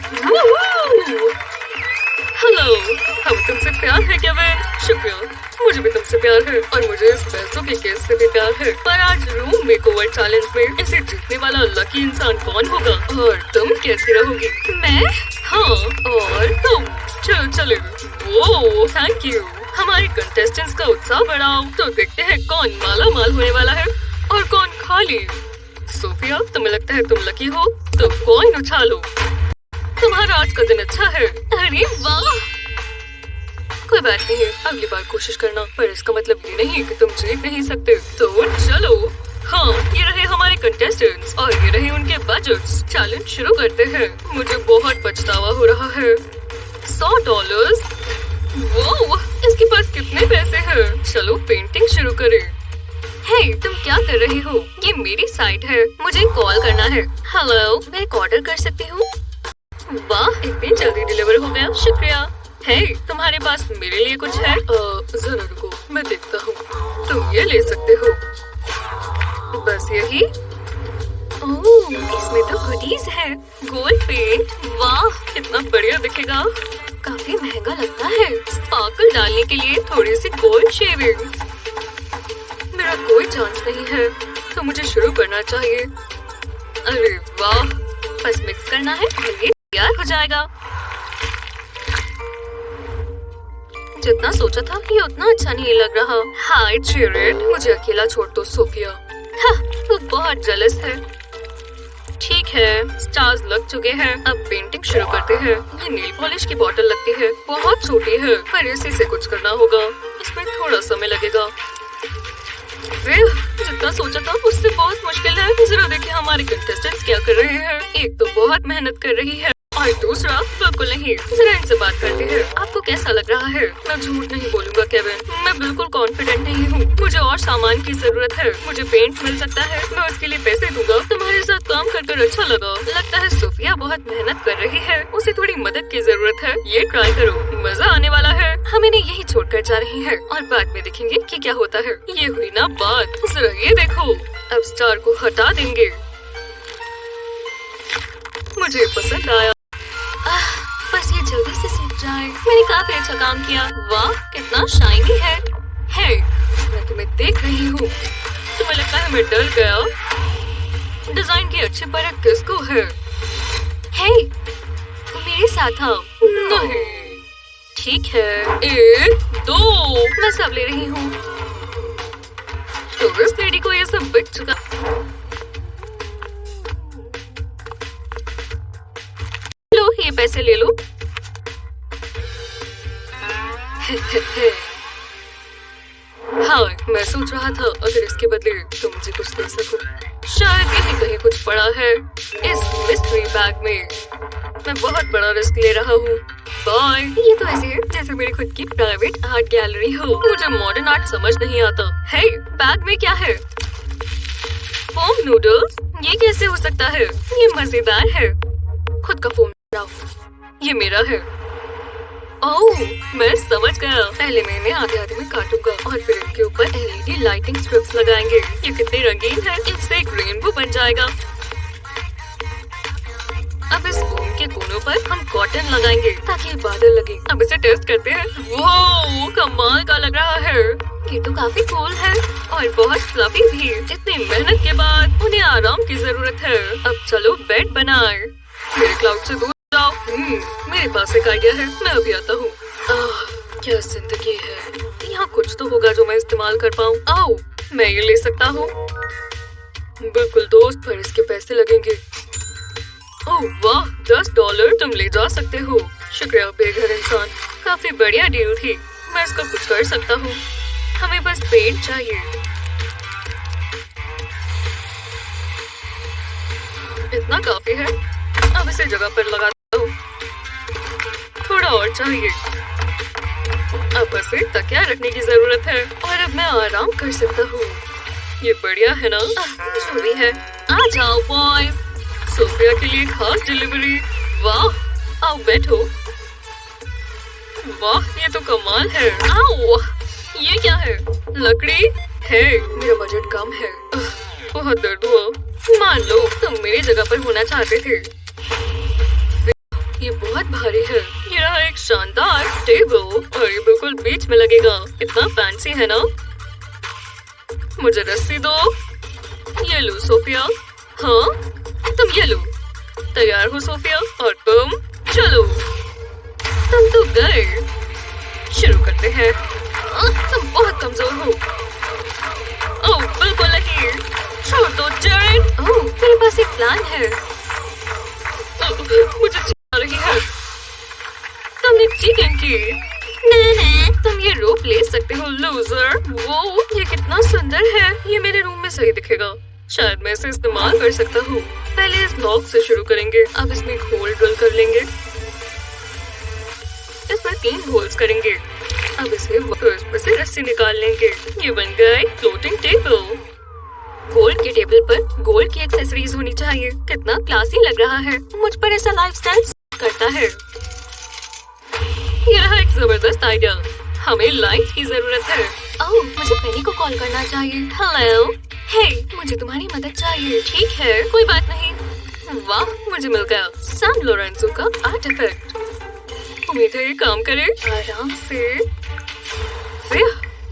Hello, हम तुमसे प्यार है क्या बहन? शुक्रिया, मुझे भी तुमसे प्यार है और मुझे इस पैसों के केस से भी प्यार है। पर आज रूम मेकओवर चैलेंज में इसे जीतने वाला लकी इंसान कौन होगा और तुम कैसी रहोगी? मैं? हाँ, और तुम? चलो चलो। वो थैंक यू। हमारे कंटेस्टेंट्स का उत्साह बढ़ाओ तो देखते हैं कौन माला माल होने वाला है और कौन खाली। सोफिया, तुम्हें लगता है तुम लकी हो तो कॉइन उछालो। तुम्हारा आज का दिन अच्छा है। अरे वाह, कोई बात नहीं, अगली बार कोशिश करना। पर इसका मतलब ये नहीं कि तुम जीत नहीं सकते। तो चलो। हाँ, ये रहे हमारे कंटेस्टेंट्स और ये रहे उनके बजट्स। चैलेंज शुरू करते हैं। मुझे बहुत पछतावा हो रहा है। $100। वो इसके पास कितने पैसे हैं? चलो पेंटिंग शुरू करें। हे, तुम क्या कर रही हो? ये मेरी साइट है, मुझे कॉल करना है। हेलो, मैं एक ऑर्डर कर सकती हूँ? वाह, इतनी जल्दी डिलीवर हो गया, शुक्रिया। हे, तुम्हारे पास मेरे लिए कुछ है? जरा रुको, मैं देखता हूँ। तुम ये ले सकते हो। बस यही? ओह, इसमें तो गुडीज है। गोल्ड पेंट, वाह कितना बढ़िया दिखेगा। काफी महंगा लगता है। स्पार्कल डालने के लिए थोड़ी सी गोल्ड शेविंग्स। मेरा कोई चांस नहीं है तो मुझे शुरू करना चाहिए। अरे वाह, बस मिक्स करना है, ये तैयार हो जाएगा। जितना सोचा था कि उतना अच्छा नहीं लग रहा। हाय जेरेड, मुझे अकेला छोड़ दो सोफिया। हाँ, तू बहुत जेलस है। ठीक है, स्टार्स लग चुके हैं, अब पेंटिंग शुरू करते हैं। ये नेल पॉलिश की बोतल लगती है, बहुत छोटी है पर इसी से कुछ करना होगा। इसमें थोड़ा समय लगेगा। जितना सोचा था उससे बहुत मुश्किल है। जरा देखिए हमारे कंटेस्टेंट्स क्या कर रहे हैं। एक तो बहुत मेहनत कर रही है और दूसरा बिल्कुल नहीं। जरा इनसे बात करते हैं। आपको कैसा लग रहा है? मैं झूठ नहीं बोलूंगा केविन, मैं बिल्कुल कॉन्फिडेंट नहीं हूँ। मुझे और सामान की जरूरत है। मुझे पेंट मिल सकता है, मैं उसके लिए पैसे दूंगा। तुम्हारे साथ काम कर अच्छा लगा। लगता है सोफिया बहुत मेहनत कर रही है, उसे थोड़ी मदद की जरूरत है। ये ट्राई करो, मजा आने वाला है। हम इन्हें यही छोड़कर जा रही है और बाद में देखेंगे कि क्या होता है। ये हुई ना बात। जरा ये देखो, अब स्टार को हटा देंगे। मुझे पसंद आया। बस ये जल्दी से सूख जाए। मैंने काफी अच्छा काम किया। वाह, कितना शाइनी है। हे, मैं तुम्हें देख रही हूँ। तुम्हें लगता है मैं डर गया? डिजाइन की अच्छी परख किसको है? हे, मेरे साथ आओ। नहीं, ठीक है। 1 2, मैं सब ले रही हूँ। तो इस लेडी को ये सब बिक चुका। लो, ये पैसे ले लो। हाँ, मैं सोच रहा था अगर इसके बदले तुम मुझे कुछ दे सको। शायद यही कहीं कुछ पड़ा है इस मिस्ट्री बैग में। मैं बहुत बड़ा रिस्क ले रहा हूँ। बाय। ये तो ऐसे है जैसे मेरी खुद की प्राइवेट आर्ट गैलरी हो। मुझे मॉडर्न आर्ट समझ नहीं आता। हे, बैग में क्या है? Foam noodles? ये कैसे हो सकता है? ये मजेदार है। खुद का फोम लाओ, ये मेरा है। ओह, मैं समझ गया। पहले मैं इन्हें आधे आधे में काटूंगा और फिर इनके ऊपर LED लाइटिंग स्ट्रिप्स लगाएंगे। ये कितने रंगीन है, इनसे एक रेनबो बन जाएगा। अब इस फोम के कोनों पर हम कॉटन लगाएंगे ताकि ये बादल लगे। अब इसे टेस्ट करते हैं। वो कमाल का लग रहा है। ये तो काफी कूल है और बहुत फ्लफी भी। इतनी मेहनत के बाद उन्हें आराम की जरूरत है। अब चलो बेड बनाए। मेरे क्लाउड से दूर जाओ। मेरे पास एक आइडिया है, मैं अभी आता हूँ। क्या जिंदगी है। यहाँ कुछ तो होगा जो मैं इस्तेमाल कर पाऊँ। आओ, मैं ये ले सकता हूँ। बिल्कुल दोस्त, पर इसके पैसे लगेंगे। ओह वाह, $10 तुम ले जा सकते हो। शुक्रिया बेघर इंसान, काफी बढ़िया डील थी। मैं इसका कुछ कर सकता हूँ। हमें बस पेंट चाहिए। इतना काफी है। अब इसे जगह पर लगाता हूँ। थोड़ा और चाहिए। अब इसे तकिया रखने की जरूरत है और अब मैं आराम कर सकता हूँ। ये बढ़िया है ना? जो भी है, आ जाओ बॉयज, सोफिया के लिए खास डिलीवरी। वाह, आओ बैठो। वाह, ये तो कमाल है। आओ, ये क्या है? लकड़ी है। मेरा बजट कम है। बहुत दर्द हुआ। मान लो तुम मेरी जगह पर होना चाहते थे। और ये बिल्कुल बीच में लगेगा। इतना फैंसी है ना। मुझे रस्सी दो। ये लो सोफिया। हाँ, तुम ये लो। तैयार हो सोफिया? और तुम चलो। तुम तो गए। शुरू करते हैं। तुम बहुत कमजोर हो। ओह बिल्कुल नहीं। छोड़ दो जेरेड। ओह मेरे पास एक प्लान है। मुझे चिढ़ा रही है। तुमने चीटिंग की। नहीं, तुम ये रोप ले सकते हो लूजर। वो ये कितना सुंदर है। ये मेरे रूम में सही दिखेगा। शायद मैं इसे इस्तेमाल कर सकता हूँ। पहले इस लॉक से शुरू करेंगे। अब इसमें होल ड्रिल कर लेंगे। इसमें 3 होल्स करेंगे। अब इसमें से रस्सी निकाल लेंगे। ये बन गई फ्लोटिंग टेबल। गोल्ड के टेबल पर गोल्ड की एक्सेसरीज होनी चाहिए। कितना क्लासी लग रहा है। मुझ पर ऐसा लाइफस्टाइल करता है। यह एक जबरदस्त आइडिया। हमें लाइट्स की जरूरत है। ओह मुझे पेनी को कॉल करना चाहिए। हेलो। हे मुझे तुम्हारी मदद चाहिए। ठीक है कोई बात नहीं। वाह मुझे मिल गया सैम लोरेंसो का आर्टिफैक्ट। उम्मीद है ये काम करे। आराम से।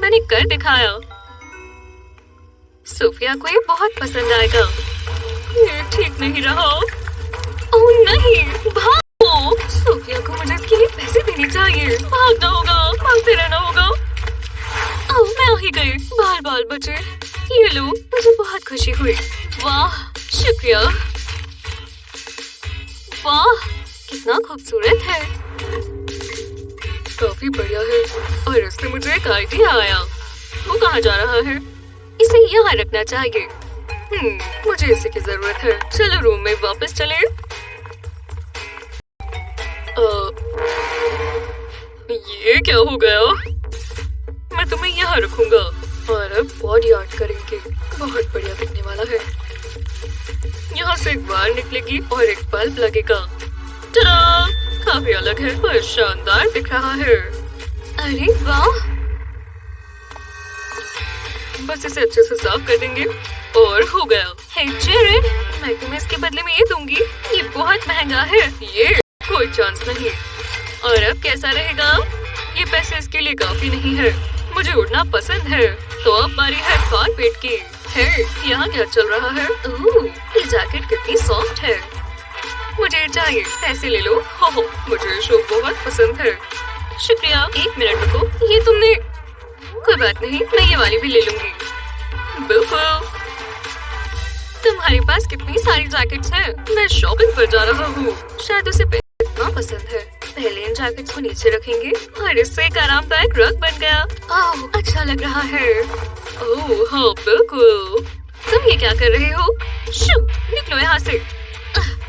मैंने कर दिखाया। सोफिया को ये बहुत पसंद आएगा। ये ठीक नहीं रहा। ओह नहीं भागो। सोफिया को मुझे इसके लिए पैसे देने चाहिए। भागना होगा। भागते रहना होगा। ओह मैं आ ही गई। बाल बाल बचे। ये लो मुझे बहुत खुशी हुई। वाह शुक्रिया। वाह कितना खूबसूरत है। काफी बढ़िया है। और इससे मुझे एक आइडिया आया। वो कहाँ जा रहा है? इसे यहाँ रखना चाहिए। मुझे इसी की जरूरत है। चलो रूम में वापस चले। ये क्या हो गया? मैं तुम्हें यहाँ रखूंगा और अब बॉडी आर्ट करेंगे। बहुत बढ़िया दिखने वाला है। यहाँ से एक वायर निकलेगी और एक बल्ब लगेगा। टा! काफी अलग है पर शानदार दिख रहा है। अरे वाह। बस इसे अच्छे से साफ कर देंगे और हो गया। हे जेरेड मैं तुम्हें इसके बदले में ये दूंगी। ये बहुत महंगा है। ये कोई चांस नहीं। और अब कैसा रहेगा? ये पैसे इसके लिए काफी नहीं है। मुझे उड़ना पसंद है। तो अब बारी है कारपेट की। है यहाँ क्या चल रहा है? ये जैकेट कितनी सॉफ्ट है। मुझे चाहिए। पैसे ले लो। हो मुझे शो बहुत पसंद है। शुक्रिया। 1 मिनट रुको। ये तुमने कोई बात नहीं मैं ये वाली भी ले लूंगी। बिल्कुल। तुम्हारे पास कितनी सारी जैकेट्स हैं। मैं शॉपिंग पर जा रहा हूँ। शायद उसे इतना पसंद है। पहले इन जैकेट्स को नीचे रखेंगे और इससे एक आरामदायक रग बन गया। ओह अच्छा लग रहा है। ओह हाँ बिल्कुल। तुम ये क्या कर रहे हो? शू निकलो यहाँ से।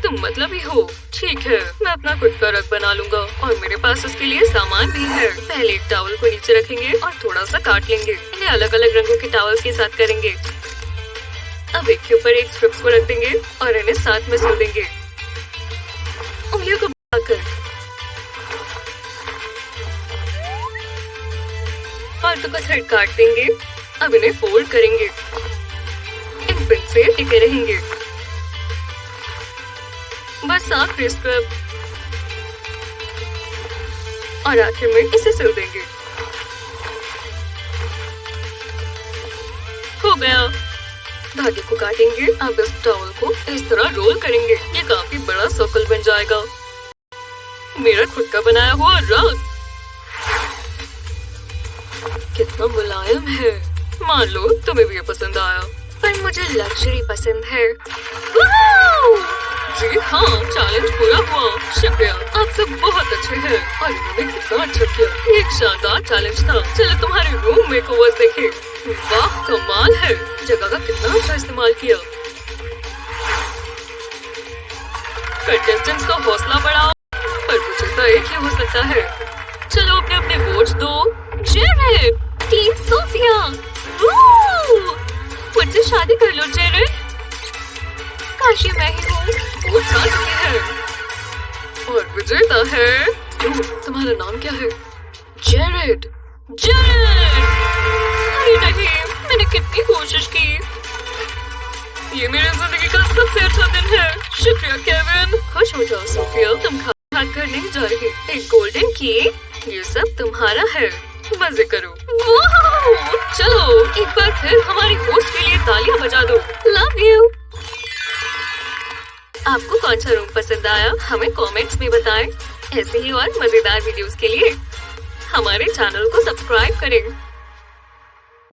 तुम मतलब ही हो। ठीक है मैं अपना खुद का रग बना लूंगा और मेरे पास उसके लिए सामान भी है। पहले एक टॉवल को नीचे रखेंगे और थोड़ा सा काट लेंगे। इन्हें अलग अलग रंगों के टॉवल्स के साथ करेंगे। अब एक के ऊपर एक स्ट्रिप्स को रख देंगे और इन्हें साथ में सिल देंगे। उंगलियों को बढ़ाकर फालतू का थ्रेड काट देंगे। अब इन्हें फोल्ड करेंगे। इन पिन से टिके रहेंगे। बस आखिरी स्ट्रिप और आखिर में इसे सिल देंगे। हो गया। धागे को काटेंगे। अब इस टॉवल को इस तरह रोल करेंगे। ये काफी बड़ा सर्कल बन जाएगा। मेरा खुद का बनाया हुआ रग कितना मुलायम है। मान लो तुम्हें भी ये पसंद आया। पर मुझे लग्जरी पसंद है। जी हाँ चैलेंज पूरा हुआ। शुक्रिया आप सब बहुत अच्छे हैं। और इन्होंने कितना अच्छा किया। ये एक शानदार चैलेंज था। चलो तुम्हारे रूम मेकओवर देखें। वाह कमाल है। जगह का कितना अच्छा इस्तेमाल किया। कंटेस्टेंट्स का हौसला बढ़ाओ। पर मुझे तो एक ही हो सकता है। चलो अपने अपने वोट्स दो। Jared team Sophia. मुझसे शादी कर लो जेरेड। काश मैं ही हूँ। वो जा चुकी है और विजेता है। तुम्हारा नाम क्या है? जेरेड। जेरेड अरे नहीं मैंने कितनी कोशिश की। ये मेरी जिंदगी का सबसे अच्छा दिन है। शुक्रिया केविन। खुश हो जाओ सोफिया। तुम खाना घर नहीं जा रही। एक गोल्डन की ये सब तुम्हारा है, मजे करो। वाह! चलो एक बार फिर हमारी होस्ट के लिए तालियां बजा दो। Love you. आपको कौन सा रूम पसंद आया हमें कमेंट्स में बताएं। ऐसे ही और मजेदार वीडियोस के लिए हमारे चैनल को सब्सक्राइब करें।